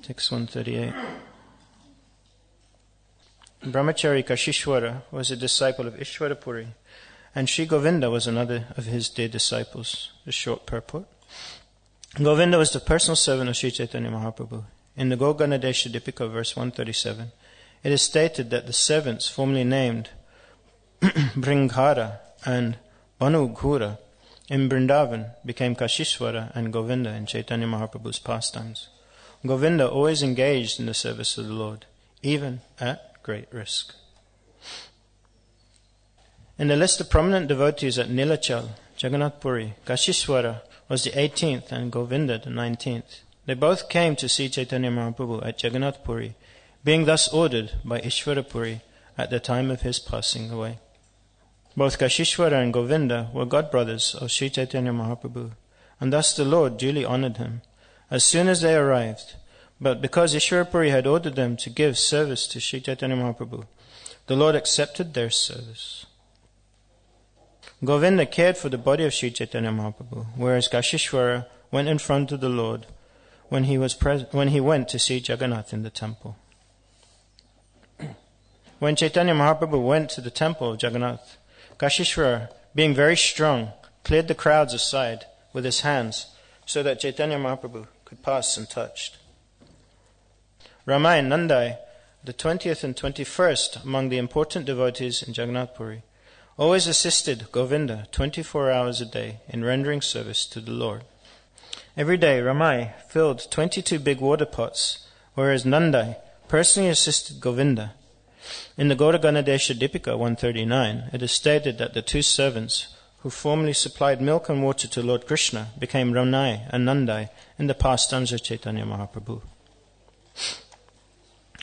Text 138. Brahmachari Kashishwara was a disciple of Ishwarapuri, and Sri Govinda was another of his dear disciples. The short purport. Govinda was the personal servant of Sri Chaitanya Mahaprabhu. In the Gaura Dipika, verse 137, it is stated that the servants formerly named Bringhara and Banu Ghura in Vrindavan became Kashishwara and Govinda in Chaitanya Mahaprabhu's pastimes. Govinda always engaged in the service of the Lord, even at great risk. In the list of prominent devotees at Nilachal, Jagannath Puri, Kashishwara was the 18th and Govinda the 19th. They both came to see Chaitanya Mahaprabhu at Jagannath Puri, being thus ordered by Ishwarapuri at the time of his passing away. Both Kashishwara and Govinda were godbrothers of Sri Chaitanya Mahaprabhu, and thus the Lord duly honored him as soon as they arrived. But because Ishwarapuri had ordered them to give service to Sri Chaitanya Mahaprabhu, the Lord accepted their service. Govinda cared for the body of Sri Chaitanya Mahaprabhu, whereas Kashishwara went in front of the Lord when he went to see Jagannath in the temple. When Chaitanya Mahaprabhu went to the temple of Jagannath, Kashishwara, being very strong, cleared the crowds aside with his hands so that Chaitanya Mahaprabhu could pass untouched. Ramai and Nandai, the 20th and 21st among the important devotees in Jagannath Puri, always assisted Govinda 24 hours a day in rendering service to the Lord. Every day Ramai filled 22 big water pots, whereas Nandai personally assisted Govinda. In the Gaura Dipika 139, it is stated that the two servants who formerly supplied milk and water to Lord Krishna became Ramai and Nandai in the pastimes of Chaitanya Mahaprabhu.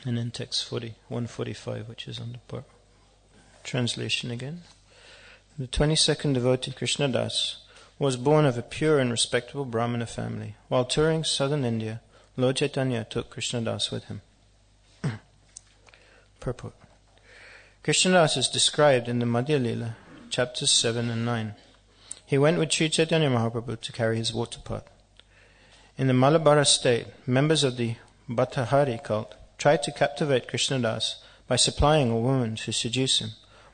And in text 145, which is on the part. Translation again. The 22nd devotee Krishnadas was born of a pure and respectable Brahmana family. While touring southern India, Lord Chaitanya took Krishnadas with him. Purport. Krishnadas is described in the Madhya Lila, chapters 7 and 9. He went with Sri Chaitanya Mahaprabhu to carry his water pot. In the Malabara state, members of the Bhattahari cult tried to captivate Krishnadas by supplying a woman to seduce him.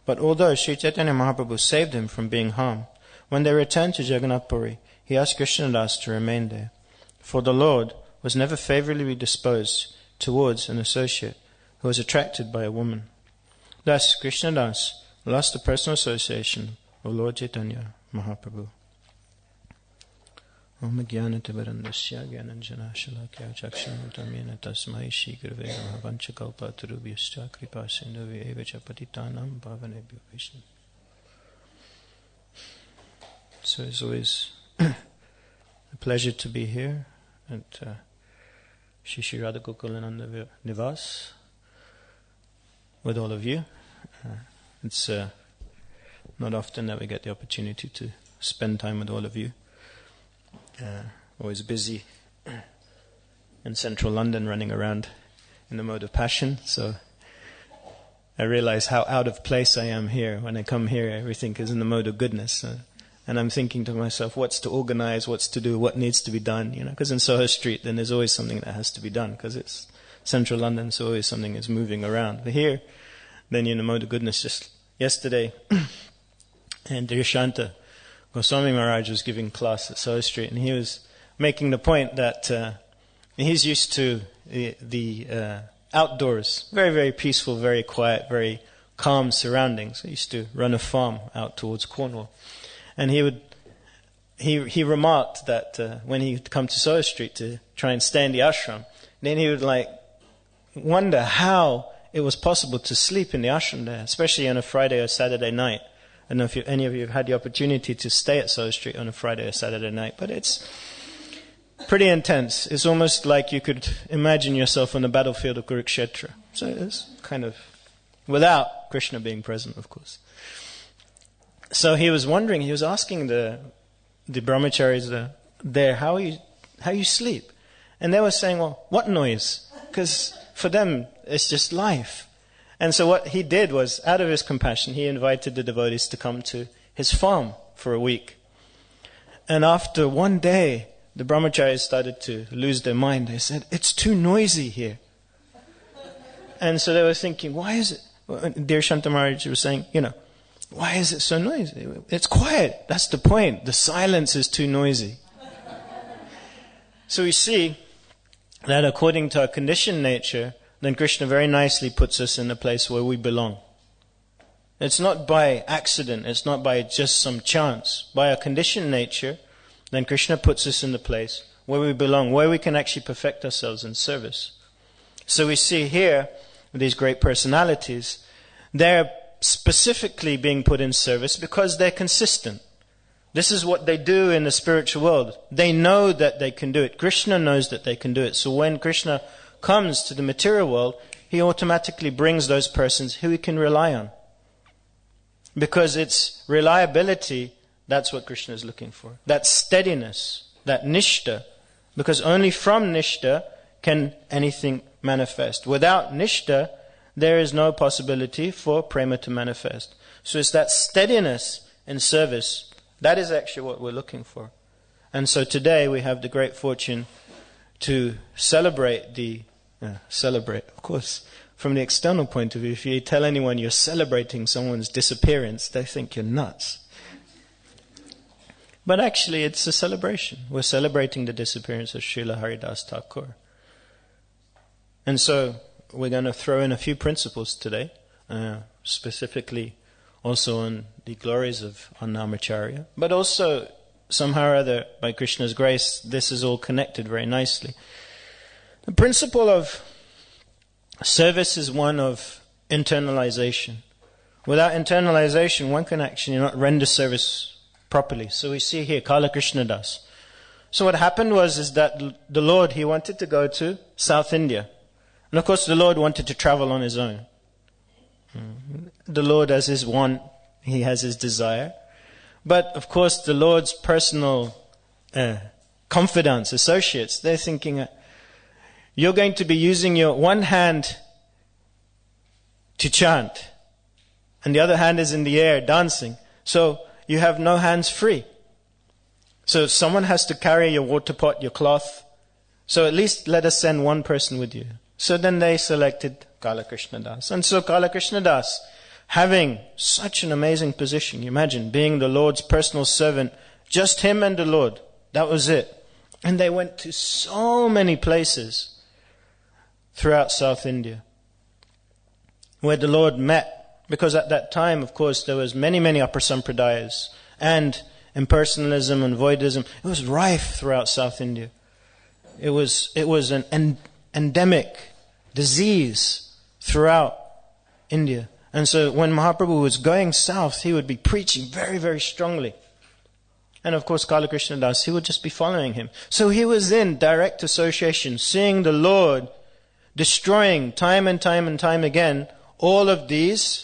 But although Sri Chaitanya Mahaprabhu saved him from being harmed, when they returned to Jagannath Puri, he asked Krishnadas to remain there. For the Lord was never favorably disposed towards an associate who was attracted by a woman. Thus, Krishnadas lost the personal association of Lord Chaitanya Mahaprabhu. Om Jnanativarandasya Jnananjana Shalakya Chakshamutamena Tasmai Shri Gurave Namaha Vanchakalpatarubhyascha Kripa Sindhuve Evacha Patitanam Bhavanebhyo Vishnu. So it's always a pleasure to be here at Shri Radha Gokulananda Nivas with all of you. It's not often that we get the opportunity to spend time with all of you. Always busy in central London running around in the mode of passion, so I realize how out of place I am here. When I come here, everything is in the mode of goodness, and I'm thinking to myself, what's to organize, what's to do, what needs to be done, because in Soho Street then there's always something that has to be done, because it's central London, so always something is moving around. But here, then you're in the mode of goodness. Just yesterday, and Dirshanta Goswami Maharaj was giving class at Soho Street, and he was making the point that he's used to the outdoors, very, very peaceful, very quiet, very calm surroundings. He used to run a farm out towards Cornwall, and he remarked that when he'd come to Soho Street to try and stay in the ashram, then he would wonder how it was possible to sleep in the ashram there, especially on a Friday or Saturday night. I don't know if any of you have had the opportunity to stay at Soho Street on a Friday or Saturday night, but it's pretty intense. It's almost like you could imagine yourself on the battlefield of Kurukshetra. So it's kind of, without Krishna being present, of course. So he was wondering, he was asking the brahmacharis there how you sleep. And they were saying, well, what noise? Because for them, it's just life. And so what he did was, out of his compassion, he invited the devotees to come to his farm for a week. And after one day, the brahmacharis started to lose their mind. They said, it's too noisy here. And so they were thinking, why is it? Dear Shanta Maharaj was saying, why is it so noisy? It's quiet. That's the point. The silence is too noisy. So we see that according to our conditioned nature, then Krishna very nicely puts us in a place where we belong. It's not by accident. It's not by just some chance. By our conditioned nature, then Krishna puts us in the place where we belong, where we can actually perfect ourselves in service. So we see here, these great personalities, they're specifically being put in service because they're consistent. This is what they do in the spiritual world. They know that they can do it. Krishna knows that they can do it. So when Krishna comes to the material world, he automatically brings those persons who he can rely on. Because it's reliability, that's what Krishna is looking for. That steadiness, that nishta. Because only from nishta can anything manifest. Without nishta, there is no possibility for prema to manifest. So it's that steadiness in service. That is actually what we're looking for. And so today we have the great fortune to celebrate of course, from the external point of view. If you tell anyone you're celebrating someone's disappearance, they think you're nuts. But actually it's a celebration. We're celebrating the disappearance of Srila Haridas Thakur. And so we're going to throw in a few principles today, specifically also on the glories of Annamacharya, but also somehow or other, by Krishna's grace, this is all connected very nicely. The principle of service is one of internalization. Without internalization, one can actually not render service properly. So we see here, Kala Krishna Das. So what happened is that the Lord, he wanted to go to South India. And of course the Lord wanted to travel on his own. The Lord has his want, he has his desire. But of course the Lord's personal confidants, associates, they're thinking, you're going to be using your one hand to chant, and the other hand is in the air dancing. So you have no hands free. So someone has to carry your water pot, your cloth. So at least let us send one person with you. So then they selected Kala Krishna Das. And so Kala Krishna Das, having such an amazing position, you imagine, being the Lord's personal servant, just him and the Lord, that was it. And they went to so many places throughout South India where the Lord met. Because at that time, of course, there was many upper sampradayas and impersonalism and voidism. It was rife throughout South India. It was an endemic disease throughout India. And so when Mahaprabhu was going south, he would be preaching very, very strongly. And of course, Kala Krishna Das, he would just be following him. So he was in direct association, seeing the Lord destroying time and time and time again all of these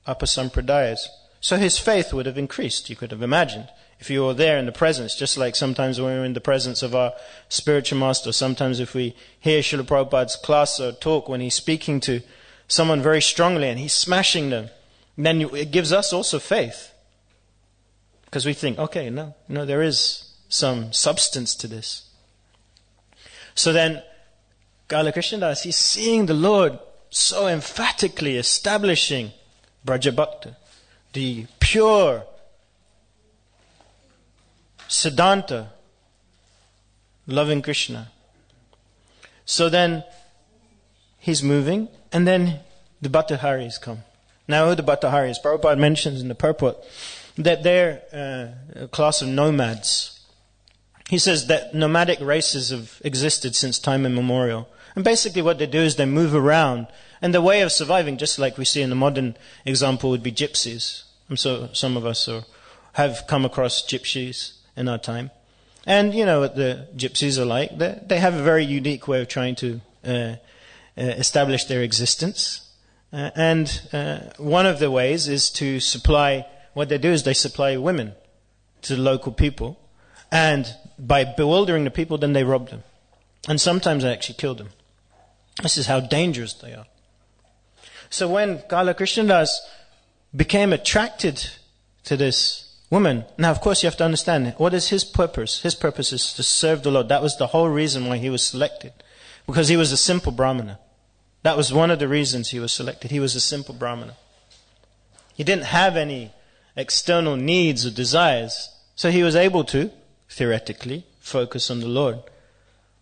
upper sampradayas. So his faith would have increased, you could have imagined. If you were there in the presence, just like sometimes when we're in the presence of our spiritual master, sometimes if we hear Srila Prabhupada's class or talk when he's speaking to someone very strongly and he's smashing them, then it gives us also faith. Because we think, okay, no, there is some substance to this. So then, Kala Krishna Das, he's seeing the Lord so emphatically establishing Braja Bhakta, the pure Siddhanta, loving Krishna. So then he's moving, and then the Bhattaharis come. Now the Bhattaharis, Prabhupada mentions in the purport that they're a class of nomads. He says that nomadic races have existed since time immemorial. And basically what they do is they move around. And the way of surviving, just like we see in the modern example, would be gypsies. And so some of us have come across gypsies in our time. And you know what the gypsies are like. They have a very unique way of trying to establish their existence. And one of the ways is to supply, what they do is they supply women to the local people. And by bewildering the people, then they rob them. And sometimes they actually kill them. This is how dangerous they are. So when Kala Krishna Das became attracted to this woman. Now, of course, you have to understand, what is his purpose? His purpose is to serve the Lord. That was the whole reason why he was selected. Because he was a simple Brahmana. That was one of the reasons he was selected. He was a simple Brahmana. He didn't have any external needs or desires. So he was able to, theoretically, focus on the Lord.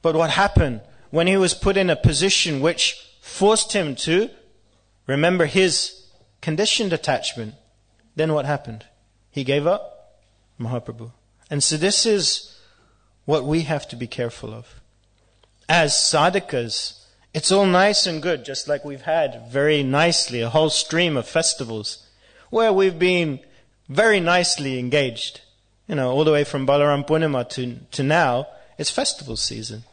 But what happened when he was put in a position which forced him to remember his conditioned attachment? Then what happened? He gave up Mahaprabhu. And so this is what we have to be careful of. As sadhakas, it's all nice and good, just like we've had very nicely a whole stream of festivals where we've been very nicely engaged. All the way from Balaram Purnima to now, it's festival season.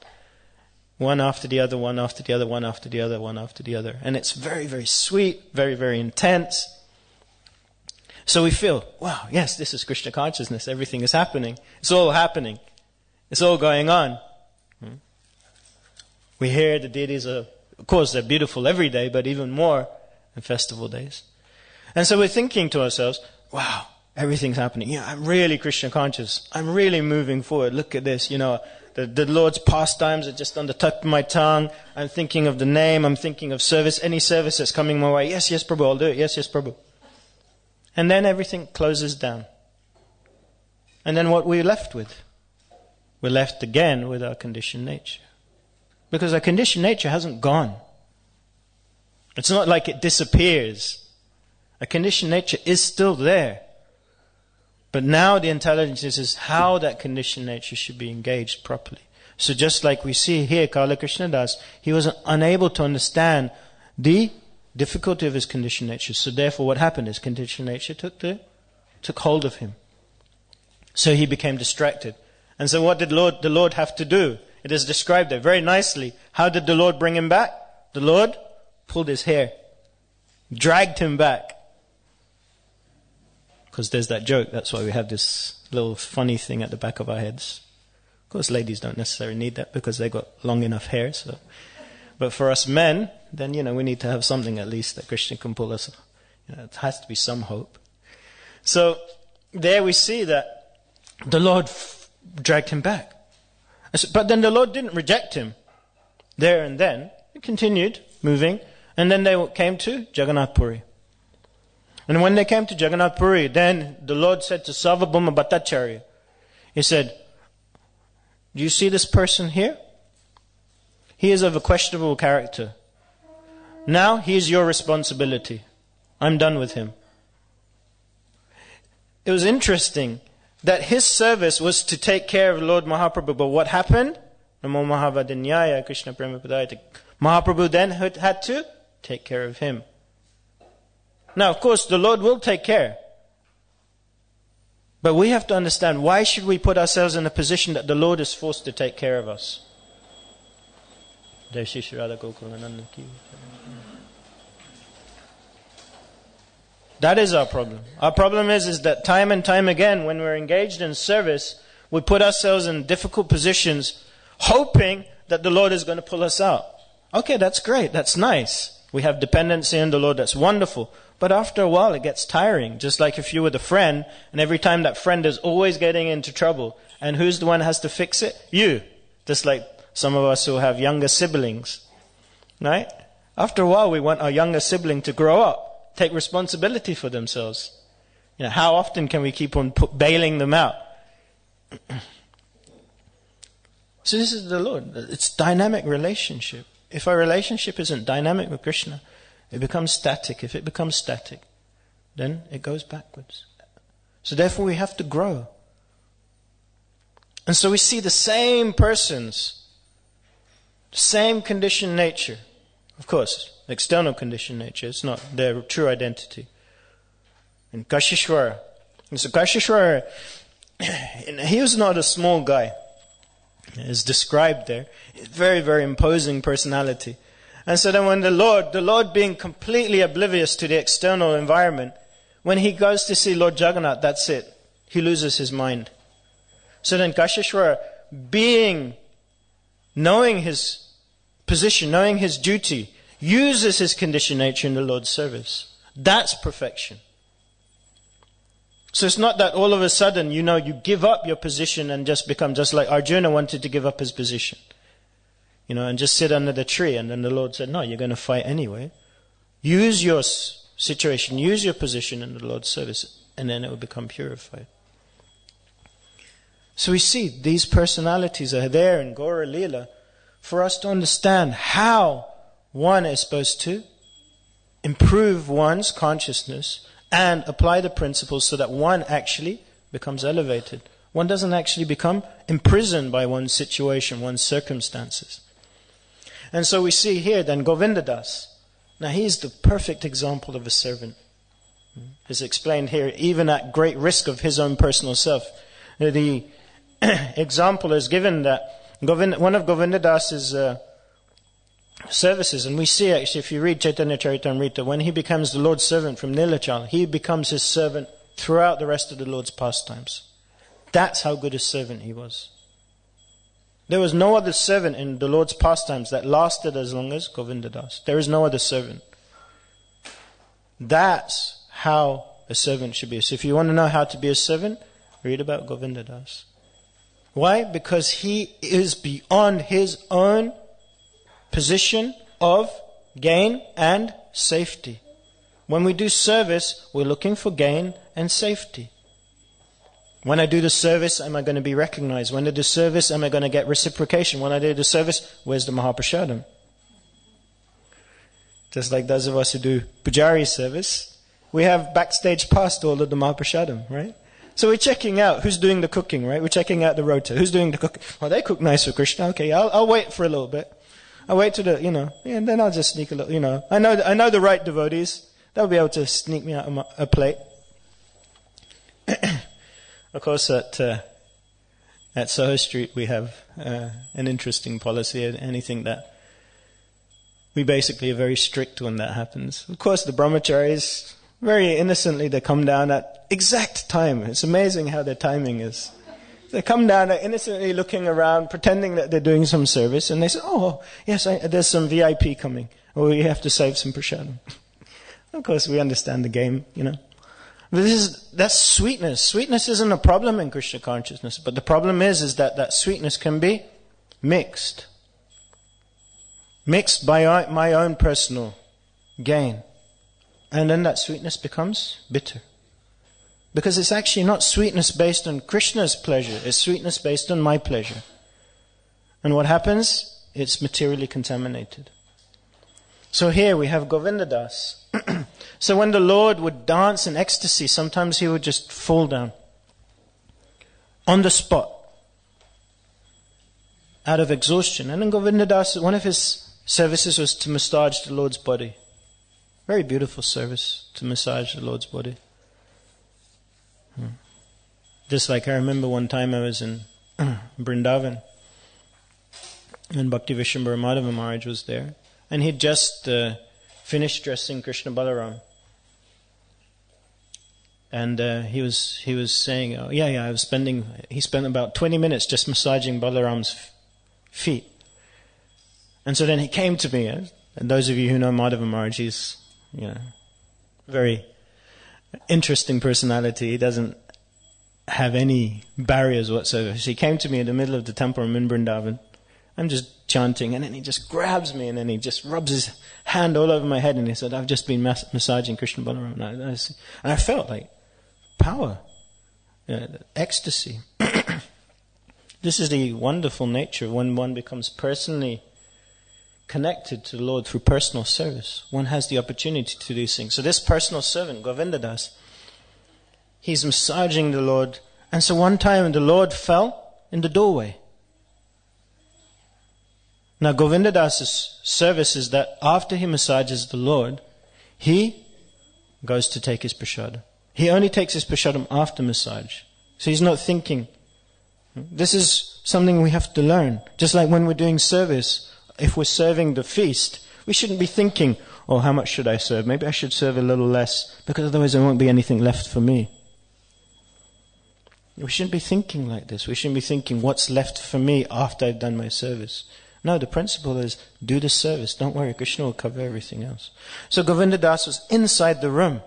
One after the other, one after the other, one after the other, one after the other. And it's very, very sweet, very, very intense. So we feel, wow, yes, this is Krishna consciousness. Everything is happening. It's all happening. It's all going on. We hear the deities of course, they're beautiful every day, but even more in festival days. And so we're thinking to ourselves, wow, everything's happening. Yeah, I'm really Krishna conscious. I'm really moving forward. Look at this, the Lord's pastimes are just on the tip of my tongue. I'm thinking of the name. I'm thinking of service. Any service that's coming my way. Yes, yes, Prabhu, I'll do it. Yes, yes, Prabhu. And then everything closes down. And then what we're left with? We're left again with our conditioned nature. Because our conditioned nature hasn't gone. It's not like it disappears. A conditioned nature is still there. But now the intelligence is how that conditioned nature should be engaged properly. So just like we see here, Kala Krishnadas, he was unable to understand the difficulty of his conditioned nature. So therefore what happened is conditioned nature took hold of him. So he became distracted. And so what did the Lord have to do? It is described there very nicely. How did the Lord bring him back? The Lord pulled his hair, dragged him back. Because there's that joke, that's why we have this little funny thing at the back of our heads. Of course, ladies don't necessarily need that because they got long enough hair. So, but for us men, then we need to have something at least that Krishna can pull us. It has to be some hope. So there we see that the Lord dragged him back. But then the Lord didn't reject him there and then. He continued moving. And then they came to Jagannath Puri. And when they came to Jagannath Puri, then the Lord said to Sarvabhauma Bhattacharya, he said, do you see this person here? He is of a questionable character. Now he is your responsibility. I'm done with him. It was interesting that his service was to take care of Lord Mahaprabhu. But what happened? Namo Mahavadinyaya Krishna Premapadayate. Mahaprabhu then had to take care of him. Now, of course, the Lord will take care. But we have to understand, why should we put ourselves in a position that the Lord is forced to take care of us? That is our problem. Our problem is that time and time again, when we're engaged in service, we put ourselves in difficult positions, hoping that the Lord is going to pull us out. Okay, that's great. That's nice. We have dependency in the Lord. That's wonderful. But after a while, it gets tiring. Just like if you were the friend, and every time that friend is always getting into trouble, and who's the one who has to fix it? You. Just like some of us who have younger siblings. Right? After a while, we want our younger sibling to grow up, take responsibility for themselves. How often can we keep on bailing them out? So this is the Lord. It's dynamic relationship. If our relationship isn't dynamic with Krishna, it becomes static. If it becomes static, then it goes backwards. So therefore we have to grow. And so we see the same persons, same conditioned nature. Of course, external conditioned nature. It's not their true identity. And Kashishwara. And so Kashishwara, he was not a small guy. It's described there. Very, very imposing personality. And so then when the Lord being completely oblivious to the external environment, when he goes to see Lord Jagannath, that's it. He loses his mind. So then Kashishwara, knowing his position, knowing his duty, uses his conditioned nature in the Lord's service. That's perfection. So it's not that all of a sudden, you give up your position and just become just like Arjuna wanted to give up his position. And just sit under the tree. And then the Lord said, no, you're going to fight anyway. Use your situation, use your position in the Lord's service, and then it will become purified. So we see these personalities are there in Gaura Leela for us to understand how one is supposed to improve one's consciousness and apply the principles so that one actually becomes elevated. One doesn't actually become imprisoned by one's situation, one's circumstances. And so we see here then Govindadas. Now he's the perfect example of a servant. It's explained here, even at great risk of his own personal self. The example is given that one of Govindadas's services, and we see actually if you read Chaitanya Charitamrita, when he becomes the Lord's servant from Nilachal, he becomes his servant throughout the rest of the Lord's pastimes. That's how good a servant he was. There was no other servant in the Lord's pastimes that lasted as long as Govindadas. There is no other servant. That's how a servant should be. So if you want to know how to be a servant, read about Govindadas. Why? Because he is beyond his own position of gain and safety. When we do service, we're looking for gain and safety. When I do the service, am I going to be recognized? When I do the service, am I going to get reciprocation? When I do the service, where's the Mahaprashadam? Just like those of us who do Pujari service, we have backstage pass to all of the Mahaprashadam, right? So we're checking out who's doing the cooking, right? We're checking out the rota. Who's doing the cooking? Well, they cook nice for Krishna. Okay, I'll wait for a little bit. I'll wait to and then I'll just sneak a little, I know the right devotees. They'll be able to sneak me out of a plate. Of course, at Soho Street, we have an interesting policy. Anything that we basically are very strict when that happens. Of course, the brahmacharis, very innocently, they come down at exact time. It's amazing how their timing is. They come down, they're innocently looking around, pretending that they're doing some service, and they say, oh, yes, there's some VIP coming, or we have to save some prasadam. Of course, we understand the game, But that's sweetness. Sweetness isn't a problem in Krishna consciousness, but the problem is that sweetness can be mixed. Mixed by my own personal gain. And then that sweetness becomes bitter. Because it's actually not sweetness based on Krishna's pleasure, it's sweetness based on my pleasure. And what happens? It's materially contaminated. So here we have Govindadas. So when the Lord would dance in ecstasy, sometimes he would just fall down on the spot out of exhaustion. And then Govindadas, one of his services was to massage the Lord's body. Very beautiful service, to massage the Lord's body. Just like I remember one time I was in Vrindavan and Bhakti Vishwambara Madhava Maharaj was there, and he'd just finished dressing Krishna Balaram. And he was saying, he spent about 20 minutes just massaging Balaram's feet. And so then he came to me, and those of you who know Madhava Maharaj, he's very interesting personality. He doesn't have any barriers whatsoever. So he came to me in the middle of the temple in Vrindavan. I'm just chanting, and then he just grabs me, and then he just rubs his hand all over my head, and he said, I've just been massaging Krishna Balaram. And I felt like power, ecstasy. This is the wonderful nature when one becomes personally connected to the Lord through personal service. One has the opportunity to do these things. So this personal servant, Govindadas, he's massaging the Lord. And so one time the Lord fell in the doorway. Now Govindadas's service is that after he massages the Lord, he goes to take his prasadam. He only takes his prasadam after massage. So he's not thinking. This is something we have to learn. Just like when we're doing service, if we're serving the feast, we shouldn't be thinking, oh, how much should I serve? Maybe I should serve a little less, because otherwise there won't be anything left for me. We shouldn't be thinking like this. We shouldn't be thinking, what's left for me after I've done my service? No, the principle is, do the service. Don't worry, Krishna will cover everything else. So Govindadas was inside the room.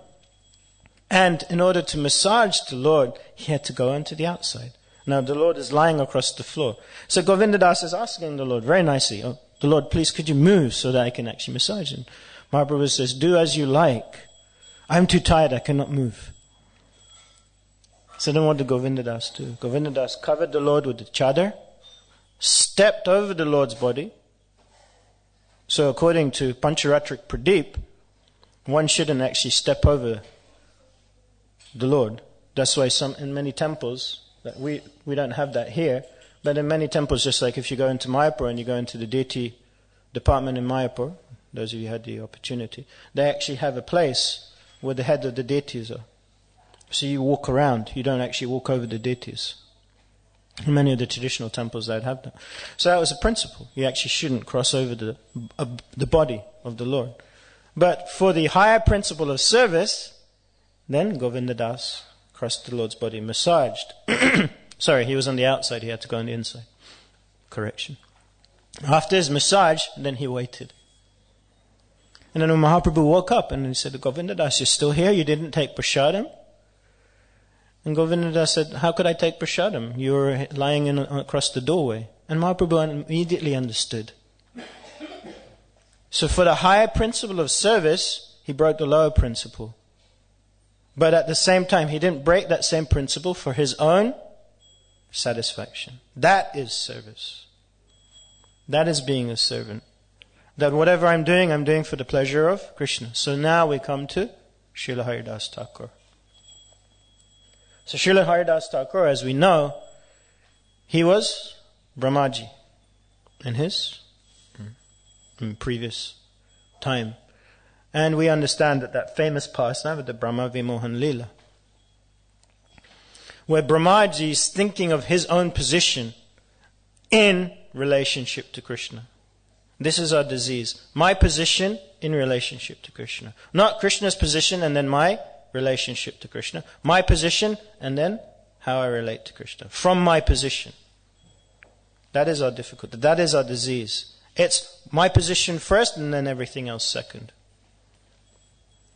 And in order to massage the Lord, he had to go onto the outside. Now the Lord is lying across the floor. So Govinda Das is asking the Lord very nicely, "Oh, the Lord, please could you move so that I can actually massage him?" Mahaprabhu says, "Do as you like. I'm too tired, I cannot move." So then what did Govinda Das do? Govinda Das covered the Lord with the chadar, stepped over the Lord's body. So according to Pancharatrik Pradeep, one shouldn't actually step over the Lord. That's why in many temples, that we don't have that here, but in many temples, just like if you go into Mayapur and you go into the deity department in Mayapur, those of you who had the opportunity, they actually have a place where the head of the deities are. So you walk around, you don't actually walk over the deities. In many of the traditional temples they'd have that. So that was a principle. You actually shouldn't cross over the body of the Lord. But for the higher principle of service, then Govinda Das crossed the Lord's body, massaged. Sorry, he was on the outside, he had to go on the inside. Correction. After his massage, then he waited. And then Mahaprabhu woke up and he said, "Govinda Das, you're still here? You didn't take prasadam?" And Govinda Das said, "How could I take prasadam? You were lying across the doorway." And Mahaprabhu immediately understood. So for the higher principle of service, he broke the lower principle. But at the same time, he didn't break that same principle for his own satisfaction. That is service. That is being a servant. That whatever I'm doing for the pleasure of Krishna. So now we come to Srila Haridas Thakur. So Srila Haridas Thakur, as we know, he was Brahmaji in his previous time. And we understand that famous pastime of the Brahma Vimohan Leela, where Brahmaji is thinking of his own position in relationship to Krishna. This is our disease. My position in relationship to Krishna. Not Krishna's position and then my relationship to Krishna. My position and then how I relate to Krishna. From my position. That is our difficulty. That is our disease. It's my position first and then everything else second.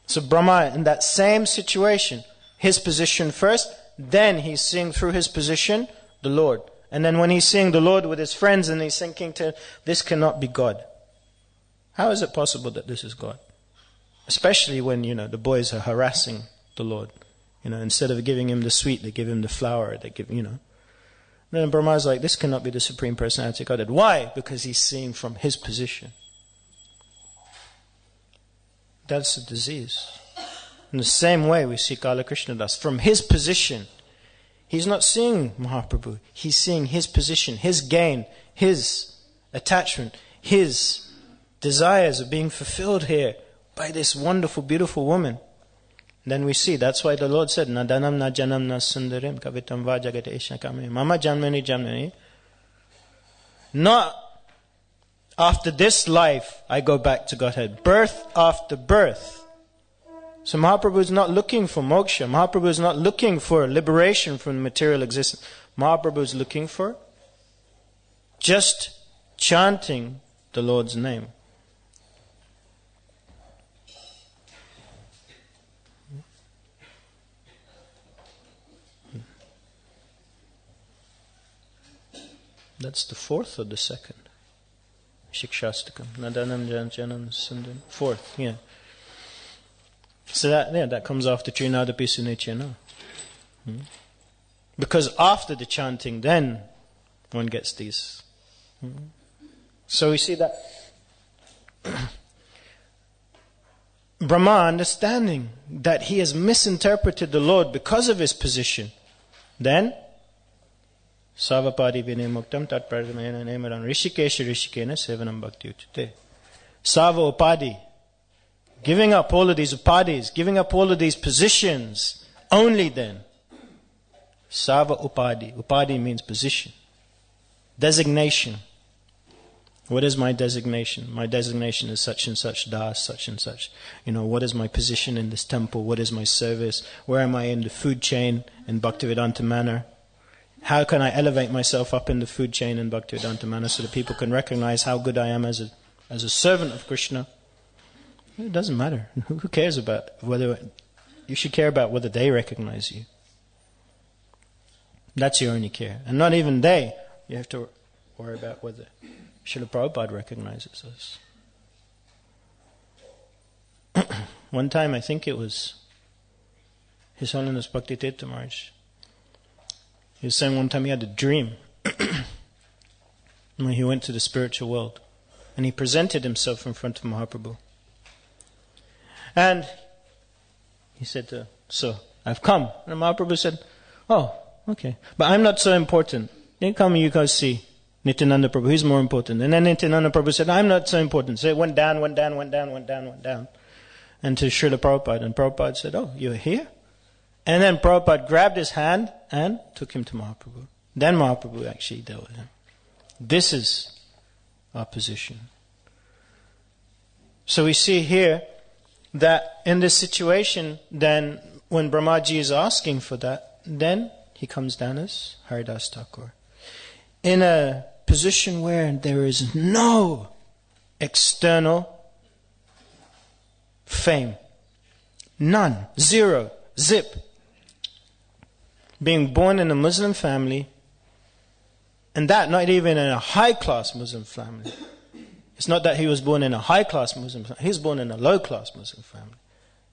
So Brahma, in that same situation, his position first, then he's seeing through his position the Lord. And then when he's seeing the Lord with his friends and he's thinking this cannot be God. How is it possible that this is God? Especially when, the boys are harassing the Lord. Instead of giving him the sweet, they give him the flour. They give, Then Brahma is like, this cannot be the Supreme Personality of Godhead. Why? Because he's seeing from his position. That's a disease. In the same way we see Kala Krishna Das. From his position, he's not seeing Mahaprabhu. He's seeing his position, his gain, his attachment, his desires are being fulfilled here by this wonderful, beautiful woman. Then we see, that's why the Lord said, "Na danam na janam na sundarim kavitam va jagate ishakame mama janmani janmani." Not after this life I go back to Godhead. Birth after birth. So Mahaprabhu is not looking for moksha. Mahaprabhu is not looking for liberation from material existence. Mahaprabhu is looking for just chanting the Lord's name. That's the fourth or the second? Shikshastakam. Nadanam Janam Sundam. Fourth, yeah. So that comes after Trinadapi Sunechana. Because after the chanting, then one gets these. So we see that Brahma understanding that he has misinterpreted the Lord because of his position. Then Savapadi Vinay Muktam Tat Pradhamena Nemaran Rishikesha Rishikena Sevanam Bhakti Uchite. Sava Upadi. Giving up all of these upadis, giving up all of these positions, only then. Sava Upadi. Upadi means position. Designation. What is my designation? My designation is such and such das, such and such. What is my position in this temple? What is my service? Where am I in the food chain in Bhaktivedanta manner? How can I elevate myself up in the food chain in Bhaktivedanta manner so that people can recognize how good I am as a servant of Krishna? It doesn't matter. Who cares about whether You should care about whether they recognize you. That's your only care. And not even they. You have to worry about whether Srila Prabhupada recognizes us. One time, I think it was His Holiness Bhakti Tirtha Maharaj. He was saying one time he had a dream when he went to the spiritual world. And he presented himself in front of Mahaprabhu. And he said, so, I've come. And Mahaprabhu said, oh, okay. But I'm not so important. Then come, you guys see Nityananda Prabhu. He's more important. And then Nityananda Prabhu said, I'm not so important. So it went down, went down, went down, went down, went down. And to Srila Prabhupada. And Prabhupada said, oh, you're here? And then Prabhupada grabbed his hand and took him to Mahaprabhu. Then Mahaprabhu actually dealt with him. This is our position. So we see here that in this situation, then when Brahmaji is asking for that, then he comes down as Haridas Thakur. In a position where there is no external fame. None. Zero. Zip. Being born in a Muslim family, and that not even in a high-class Muslim family. It's not that he was born in a high-class Muslim family. He was born in a low-class Muslim family.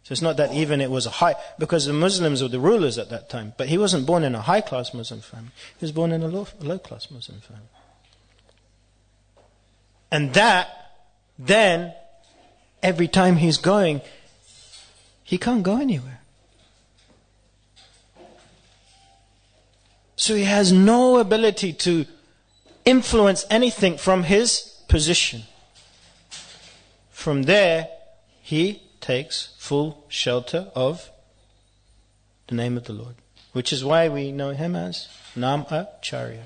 So it's not that even it was a high, because the Muslims were the rulers at that time. But he wasn't born in a high-class Muslim family. He was born in a low-class Muslim family. And that, then, every time he's going, he can't go anywhere. So he has no ability to influence anything from his position. From there, he takes full shelter of the name of the Lord. Which is why we know him as Nam Acharya.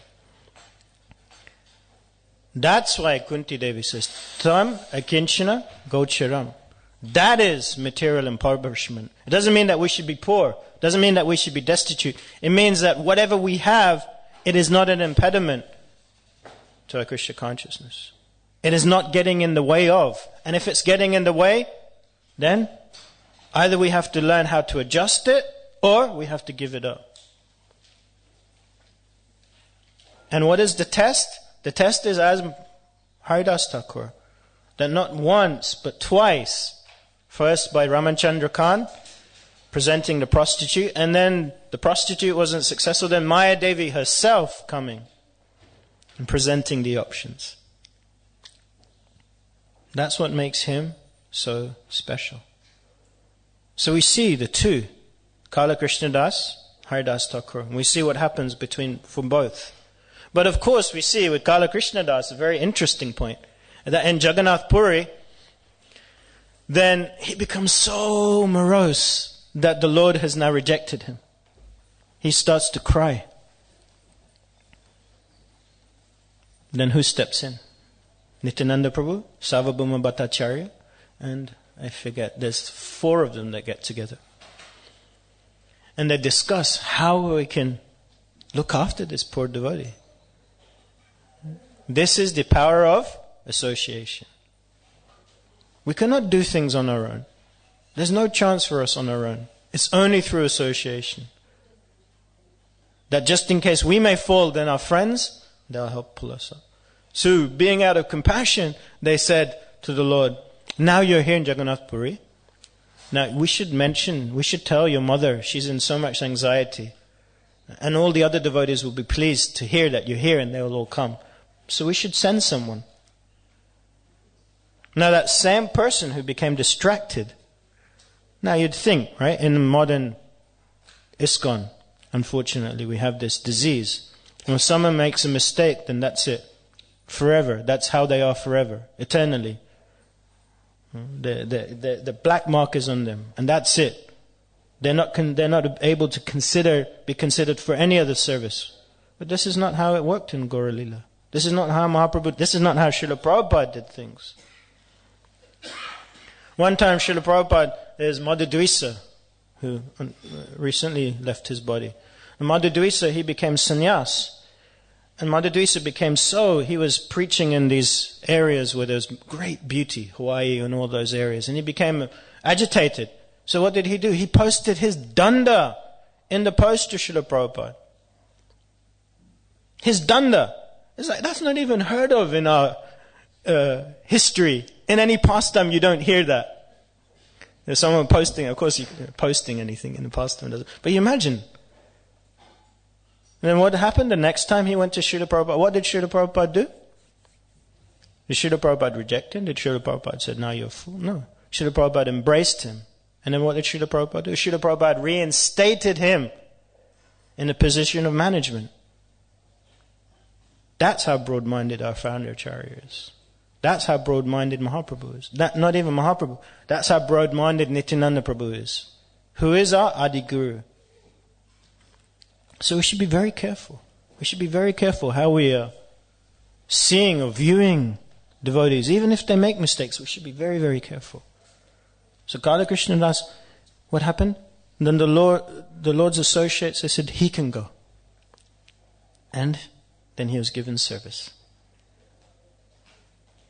That's why Kunti Devi says, Tam akinchana gocharam. That is material impoverishment. It doesn't mean that we should be poor. It doesn't mean that we should be destitute. It means that whatever we have, it is not an impediment to our Krishna consciousness. It is not getting in the way of. And if it's getting in the way, then either we have to learn how to adjust it, or we have to give it up. And what is the test? The test is as Haridas Thakur, that not once but twice, first by Ramachandra Khan, presenting the prostitute, and then the prostitute wasn't successful, then Maya Devi herself coming and presenting the options. That's what makes him so special. So we see the two, Kala Krishna Das, Haridas Thakur, and we see what happens from both. But of course we see with Kala Krishna Das a very interesting point, that in Jagannath Puri, then he becomes so morose that the Lord has now rejected him. He starts to cry. Then who steps in? Nityananda Prabhu, Sarvabhauma Bhattacharya, and I forget, there's 4 of them that get together. And they discuss how we can look after this poor devotee. This is the power of association. We cannot do things on our own. There's no chance for us on our own. It's only through association. That just in case we may fall, then our friends, they'll help pull us up. So, being out of compassion, they said to the Lord, now you're here in Jagannath Puri. Now we should tell your mother, she's in so much anxiety. And all the other devotees will be pleased to hear that you're here, and they will all come. So we should send someone. Now that same person who became distracted, now you'd think, right, in modern ISKCON, unfortunately we have this disease. When someone makes a mistake, then that's it. Forever. That's how they are forever. Eternally. The black mark is on them. And that's it. They're not able to be considered for any other service. But this is not how it worked in Gaura Lila. This is not how Srila Prabhupada did things. One time Srila Prabhupada, there's Madhudvisa, who recently left his body. And Madhudvisa, he became sannyas. And Madhudvisa he was preaching in these areas where there's great beauty, Hawaii and all those areas. And he became agitated. So what did he do? He posted his danda in the post to Srila Prabhupada. His danda. It's like, that's not even heard of in our history. In any pastime, you don't hear that. There's someone posting, of course, posting anything in the pastime doesn't. But you imagine. And then what happened the next time he went to Srila Prabhupada? What did Srila Prabhupada do? Did Srila Prabhupada reject him? Did Srila Prabhupada say, now you're a fool? No. Srila Prabhupada embraced him. And then what did Srila Prabhupada do? Srila Prabhupada reinstated him in a position of management. That's how broad-minded our founder Acharya is. That's how broad-minded Mahaprabhu is. Not even Mahaprabhu. That's how broad-minded Nityananda Prabhu is. Who is our Adi Guru. So we should be very careful. We should be very careful how we are seeing or viewing devotees. Even if they make mistakes, we should be very, very careful. So Gaura Krishna Das, what happened? Then the Lord's associates, they said, he can go. And then he was given service.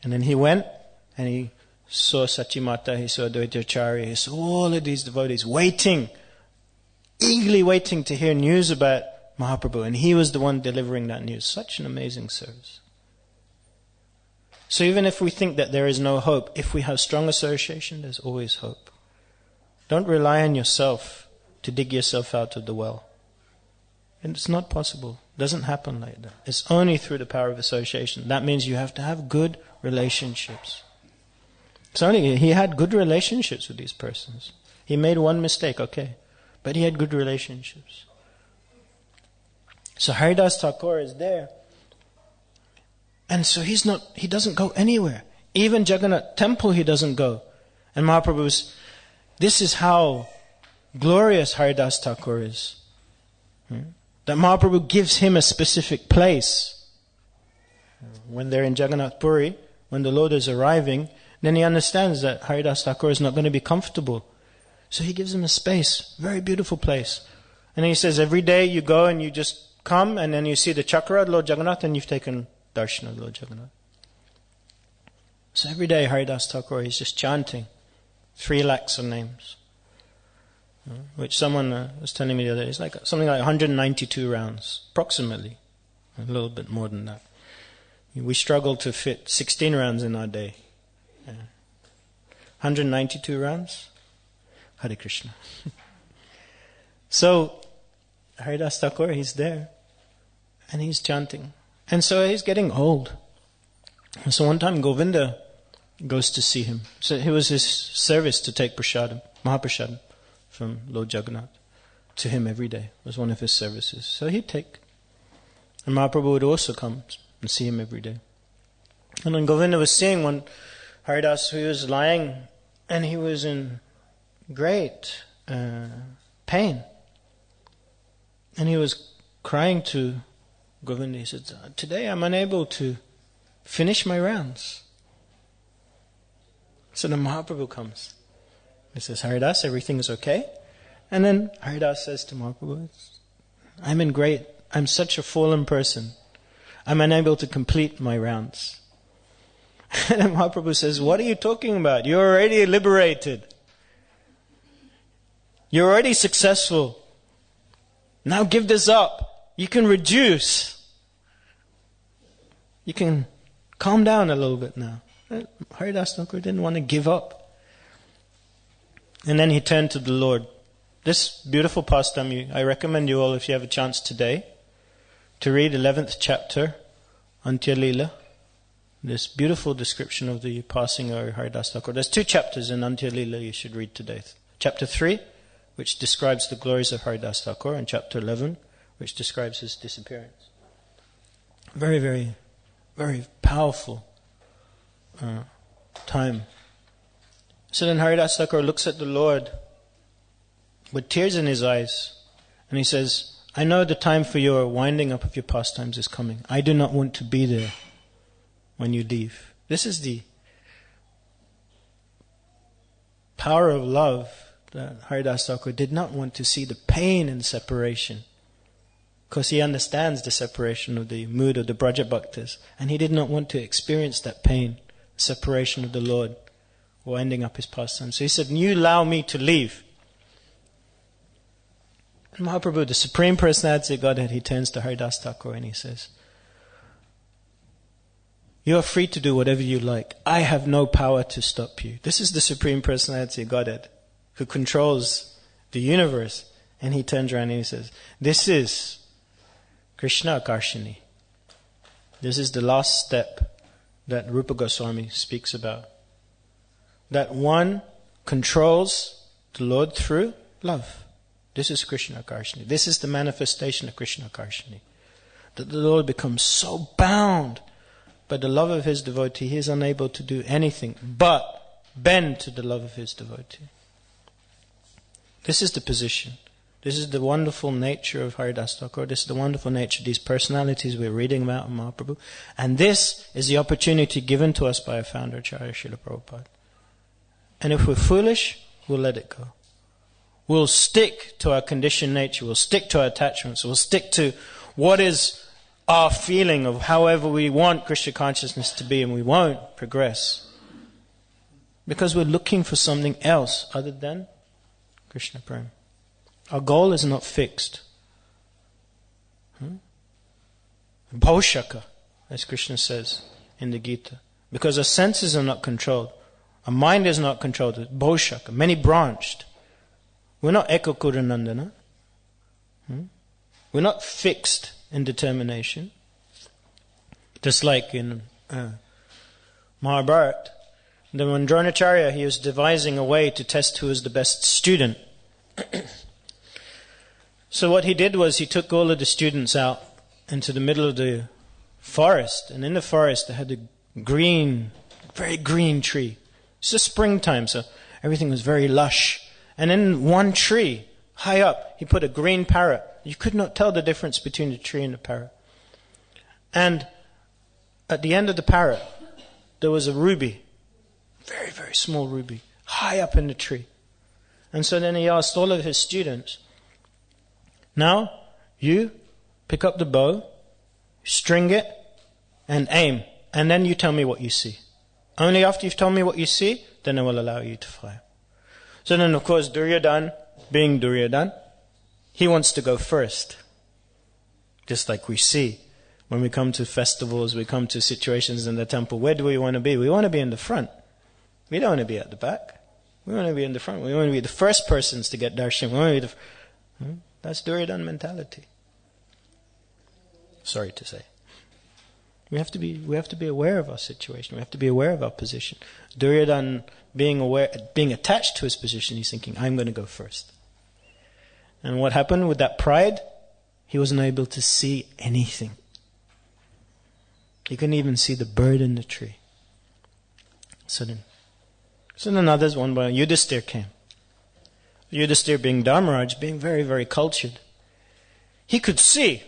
And then he went and he saw Sachimata, he saw Advaitacharya, he saw all of these devotees waiting, eagerly waiting to hear news about Mahaprabhu. And he was the one delivering that news. Such an amazing service. So even if we think that there is no hope, if we have strong association, there's always hope. Don't rely on yourself to dig yourself out of the well. And it's not possible. It doesn't happen like that. It's only through the power of association. That means you have to have good relationships. It's only, he had good relationships with these persons. He made one mistake, okay. But he had good relationships. So Haridas Thakur is there. And so he doesn't go anywhere. Even Jagannath Temple he doesn't go. And Mahaprabhu's, this is how glorious Haridas Thakur is. That Mahaprabhu gives him a specific place. When they're in Jagannath Puri, when the Lord is arriving, then he understands that Haridas Thakur is not going to be comfortable. So he gives him a space, very beautiful place. And he says, every day you go and you just come and then you see the chakra of Lord Jagannath and you've taken darshan of Lord Jagannath. So every day Haridas Thakur is just chanting 3 lakhs of names. Which someone was telling me the other day, it's like something like 192 rounds, approximately. A little bit more than that. We struggle to fit 16 rounds in our day. 192 rounds? Hare Krishna. So, Haridas Thakur, he's there. And he's chanting. And so he's getting old. And so one time Govinda goes to see him. So it was his service to take prasadam, Mahaprasadam, from Lord Jagannath to him every day. It was one of his services. So he'd take. And Mahaprabhu would also come and see him every day. And then Govinda was seeing one Haridas who was lying and he was in great pain. And he was crying to Govinda. He said, today I'm unable to finish my rounds. So the Mahaprabhu comes. He says, Haridas, everything is okay? And then Haridas says to Mahaprabhu, I'm such a fallen person. I'm unable to complete my rounds. And then Mahaprabhu says, what are you talking about? You're already liberated. You're already successful. Now give this up. You can reduce. You can calm down a little bit now. Haridas Thakur didn't want to give up. And then he turned to the Lord. This beautiful pastime, I recommend you all, if you have a chance today, to read 11th chapter, Antya Leela. This beautiful description of the passing of Haridas Thakur. There's 2 chapters in Antya Leela you should read today. Chapter 3, which describes the glories of Haridas Thakur, and chapter 11, which describes his disappearance. Very, very, very powerful time. So then Haridas Thakur looks at the Lord with tears in his eyes, and he says, I know the time for your winding up of your pastimes is coming. I do not want to be there when you leave. This is the power of love that Haridas Thakur did not want to see the pain in separation, because he understands the separation of the mood of the Braja Bhaktas, and he did not want to experience that pain, separation of the Lord, winding up his pastimes. So he said, you allow me to leave. Mahaprabhu, the Supreme Personality of Godhead, he turns to Haridas Thakur and he says, you are free to do whatever you like. I have no power to stop you. This is the Supreme Personality of Godhead who controls the universe. And he turns around and he says, this is Krishna Akarshini. This is the last step that Rupa Goswami speaks about. That one controls the Lord through love. This is Krishna Akarshini. This is the manifestation of Krishna Akarshini. That the Lord becomes so bound by the love of his devotee, he is unable to do anything but bend to the love of his devotee. This is the position. This is the wonderful nature of Haridas Thakur. This is the wonderful nature of these personalities we're reading about in Mahaprabhu. And this is the opportunity given to us by our founder, Acharya Srila Prabhupada. And if we're foolish, we'll let it go. We'll stick to our conditioned nature. We'll stick to our attachments. We'll stick to what is our feeling of however we want Krishna consciousness to be, and we won't progress. Because we're looking for something else other than Krishna Prem. Our goal is not fixed. Bhaushaka, as Krishna says in the Gita. Because our senses are not controlled. Our mind is not controlled. It's Bhaushaka, many branched. We're not Ekakuranandana. We're not fixed in determination. Just like in Mahabharata, when Dronacharya, he was devising a way to test who was the best student. So what he did was he took all of the students out into the middle of the forest, and in the forest they had a green, very green tree. It's just springtime, so everything was very lush. And in one tree, high up, he put a green parrot. You could not tell the difference between the tree and the parrot. And at the end of the parrot, there was a ruby, very, very small ruby, high up in the tree. And so then he asked all of his students, now, you pick up the bow, string it, and aim. And then you tell me what you see. Only after you've told me what you see, then I will allow you to fire. So then, of course, Duryodhana, being Duryodhana, he wants to go first. Just like we see when we come to festivals, we come to situations in the temple, where do we want to be? We want to be in the front. We don't want to be at the back. We want to be in the front. We want to be the first persons to get darshan. We want to be that's Duryodhana mentality. Sorry to say. We have to be aware of our situation. We have to be aware of our position. Duryodhana being attached to his position, he's thinking, I'm going to go first. And what happened with that pride? He wasn't able to see anything. He couldn't even see the bird in the tree. So then others, one by one, Yudhisthira came. Yudhisthira being Dharmaraj, being very, very cultured. He could see.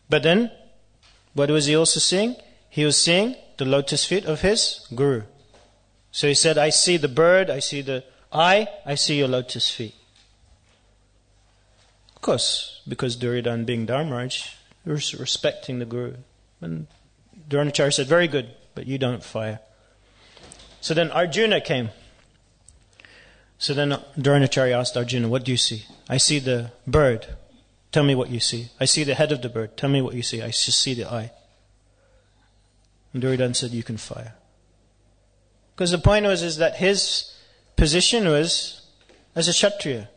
But then, what was he also seeing? He was seeing the lotus feet of his Guru. So he said, I see the bird, I see the eye, I see your lotus feet. Of course, because Duryodhana being Dharmaraj, he was respecting the Guru. And Dronacharya said, very good, but you don't fire. So then Arjuna came. So then Dronacharya asked Arjuna, what do you see? I see the bird. Tell me what you see. I see the head of the bird. Tell me what you see. I just see the eye. And Duryodhana said, you can fire. Because the point is that his position was as a Kshatriya.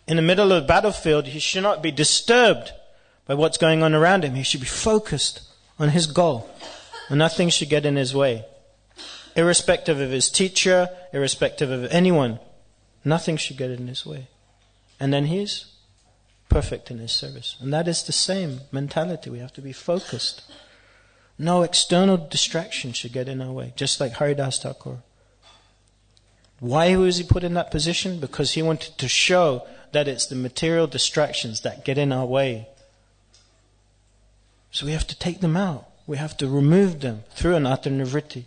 In the middle of the battlefield, he should not be disturbed by what's going on around him. He should be focused on his goal. And nothing should get in his way. Irrespective of his teacher, irrespective of anyone, nothing should get in his way. And then he's perfect in his service. And that is the same mentality. We have to be focused. No external distraction should get in our way. Just like Haridas Thakur. Why was he put in that position? Because he wanted to show that it's the material distractions that get in our way. So we have to take them out. We have to remove them through an Atmanivritti.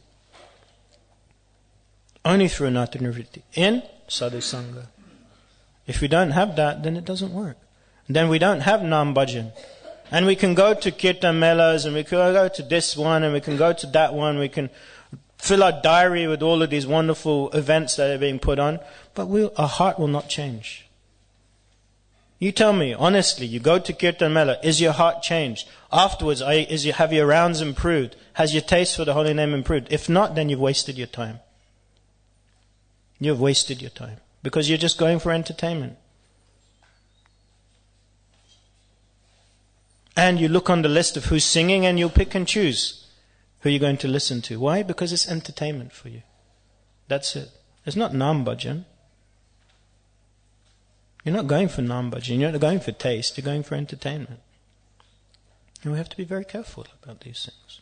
Only through an Atmanivritti. In Sadhu Sangha. If we don't have that, then it doesn't work. Then we don't have Nam Bhajan. And we can go to Kirtan Melas, and we can go to this one, and we can go to that one. We can fill our diary with all of these wonderful events that are being put on. But our heart will not change. You tell me, honestly, you go to Kirtan Mela, is your heart changed? Afterwards, have your rounds improved? Has your taste for the holy name improved? If not, then you've wasted your time. You've wasted your time. Because you're just going for entertainment. And you look on the list of who's singing and you'll pick and choose who you're going to listen to. Why? Because it's entertainment for you. That's it. It's not Nam Bhajan. You're not going for Nam Bhajan. You're not going for taste. You're going for entertainment. And we have to be very careful about these things.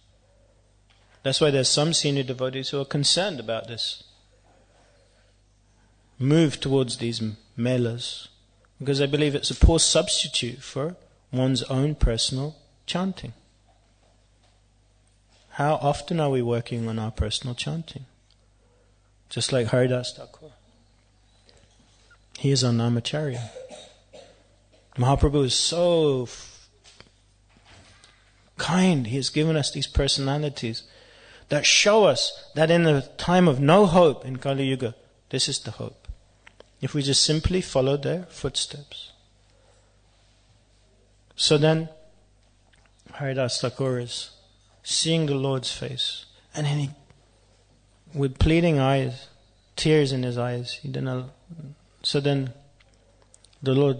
That's why there's some senior devotees who are concerned about this move towards these melas, because I believe it's a poor substitute for one's own personal chanting. How often are we working on our personal chanting? Just like Haridas Thakur. He is our Namacharya. Mahaprabhu is so kind. He has given us these personalities that show us that in the time of no hope in Kali Yuga, this is the hope. If we just simply follow their footsteps. So then, Haridas Thakur is seeing the Lord's face, and then he, with pleading eyes, tears in his eyes, so then the Lord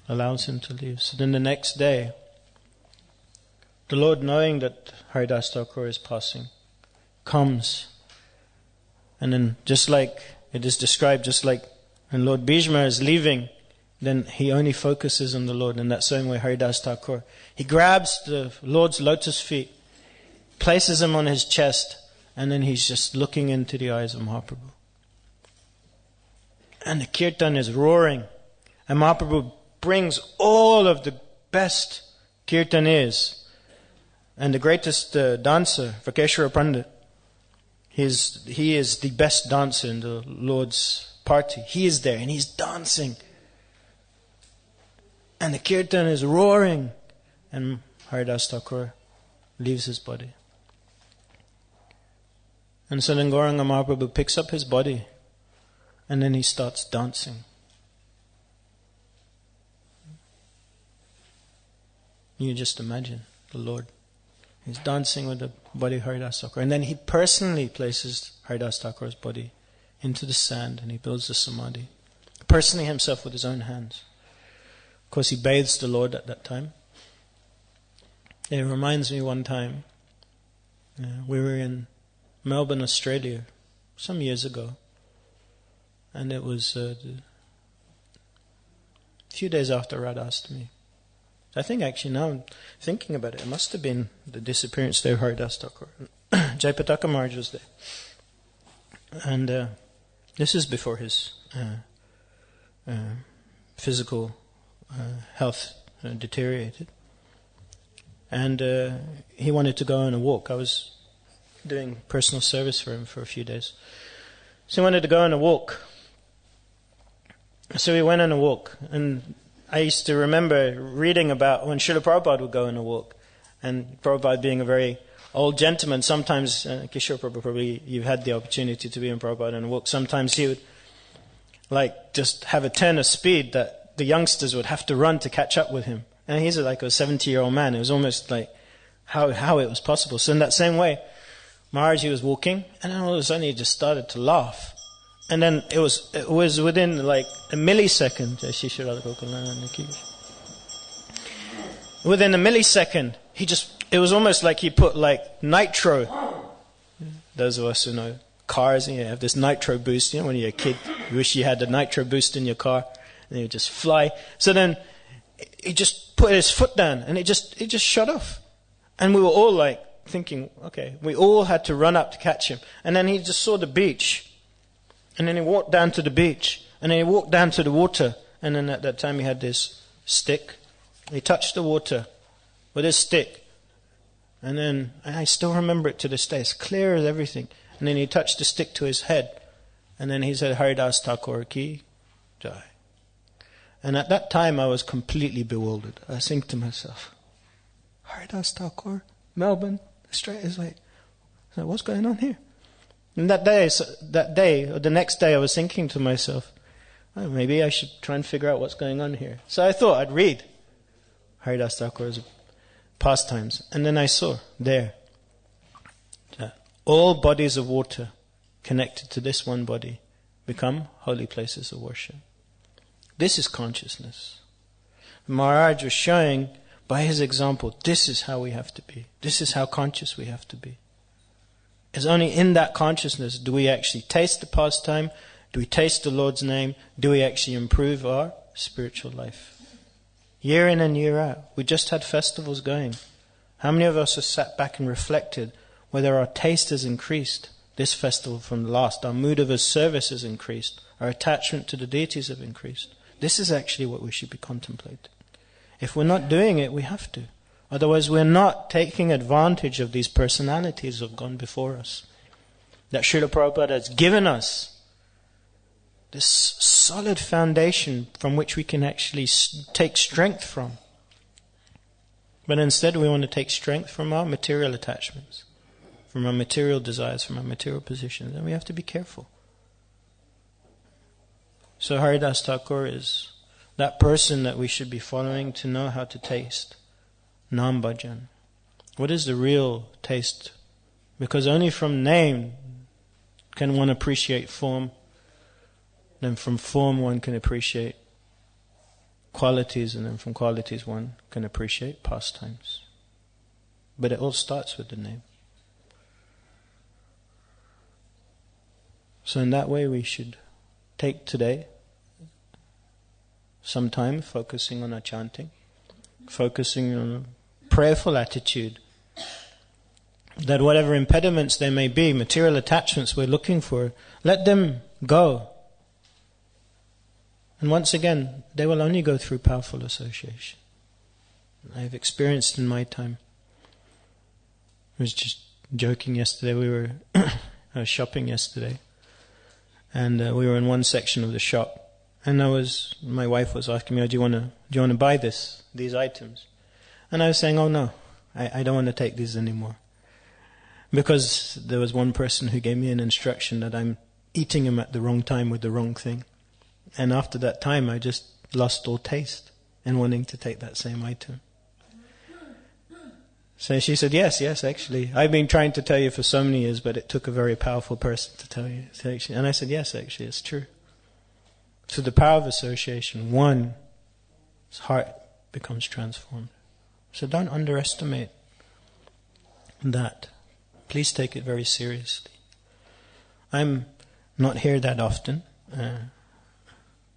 allows him to leave. So then the next day, the Lord, knowing that Haridas Thakur is passing, comes, and then just like it is described, just like when Lord Bhishma is leaving, then he only focuses on the Lord. In that same way, Haridas Thakur, he grabs the Lord's lotus feet, places them on his chest, and then he's just looking into the eyes of Mahaprabhu. And the kirtan is roaring, and Mahaprabhu brings all of the best kirtaniers, and the greatest dancer, Vakeshwara Pandit. He is the best dancer in the Lord's party. He is there and he's dancing. And the kirtan is roaring. And Haridas Thakur leaves his body. And so then Gauranga Mahaprabhu picks up his body and then he starts dancing. You just imagine the Lord. He's dancing with the body of Haridas Thakur. And then he personally places Haridas Thakur's body into the sand and he builds the samadhi. Personally himself with his own hands. Of course, he bathes the Lord at that time. It reminds me one time, we were in Melbourne, Australia, some years ago. And it was a few days after Radhastami. I think actually now I'm thinking about it, it must have been the disappearance day of Haridas Thakur. Jayapataka Maharaj was there. And this is before his physical health deteriorated. And he wanted to go on a walk. I was doing personal service for him for a few days. So he wanted to go on a walk. So we went on a walk. And I used to remember reading about when Srila Prabhupada would go on a walk. And Prabhupada being a very old gentleman, sometimes, Kishore Prabhupada, probably you've had the opportunity to be in Prabhupada on a walk, sometimes he would just have a turn of speed that the youngsters would have to run to catch up with him. And he's like a 70-year-old man. It was almost like how it was possible. So in that same way, Maharaj, he was walking, and then all of a sudden he just started to laugh. And then it was within like a millisecond. Within a millisecond, it was almost like he put like nitro. Those of us who know cars, you have this nitro boost. When you're a kid, you wish you had the nitro boost in your car, and you would just fly. So then he just put his foot down, and it just shut off. And we were all like thinking, okay, we all had to run up to catch him. And then he just saw the beach. And then he walked down to the beach. And then he walked down to the water. And then at that time he had this stick. He touched the water with his stick. And then, I still remember it to this day. It's clear as everything. And then he touched the stick to his head. And then he said, Haridas Thakur ki jai. And at that time I was completely bewildered. I was thinking to myself, Haridas Thakur, Melbourne, Australia. It's like, what's going on here? And that day, or the next day, I was thinking to myself, Oh, maybe I should try and figure out what's going on here. So I thought I'd read Haridas Thakur's pastimes. And then I saw there that all bodies of water connected to this one body become holy places of worship. This is consciousness. Maharaj was showing by his example, this is how we have to be. This is how conscious we have to be. It's only in that consciousness do we actually taste the pastime, do we taste the Lord's name, do we actually improve our spiritual life. Year in and year out, we just had festivals going. How many of us have sat back and reflected whether our taste has increased this festival from the last, our mood of service has increased, our attachment to the deities have increased. This is actually what we should be contemplating. If we're not doing it, we have to. Otherwise, we're not taking advantage of these personalities who have gone before us. That Srila Prabhupada has given us this solid foundation from which we can actually take strength from. But instead, we want to take strength from our material attachments, from our material desires, from our material positions. And we have to be careful. So Haridas Thakur is that person that we should be following to know how to taste Nam Bhajan. What is the real taste? Because only from name can one appreciate form. Then from form one can appreciate qualities, and then from qualities one can appreciate pastimes. But it all starts with the name. So in that way we should take today some time focusing on our chanting, focusing on a prayerful attitude, that whatever impediments there may be, material attachments we're looking for, let them go. And once again, they will only go through powerful association. I've experienced in my time. I was just joking yesterday, I was shopping yesterday, and we were in one section of the shop. And my wife was asking me, do you want to buy these items? And I was saying, oh no, I don't want to take these anymore. Because there was one person who gave me an instruction that I'm eating them at the wrong time with the wrong thing. And after that time, I just lost all taste in wanting to take that same item. So she said, yes, actually. I've been trying to tell you for so many years, but it took a very powerful person to tell you. And I said, yes, actually, it's true. Through the power of association, one's heart becomes transformed. So don't underestimate that. Please take it very seriously. I'm not here that often,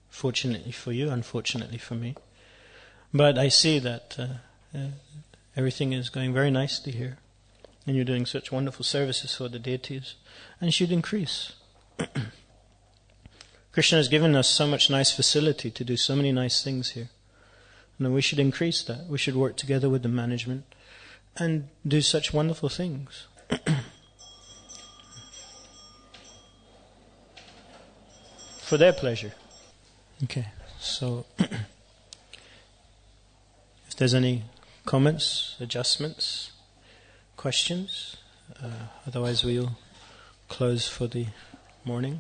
fortunately for you, unfortunately for me. But I see that everything is going very nicely here. And you're doing such wonderful services for the deities. And it should increase. Krishna has given us so much nice facility to do so many nice things here. And we should increase that. We should work together with the management and do such wonderful things. For their pleasure. Okay, so if there's any comments, adjustments, questions, otherwise we'll close for the morning.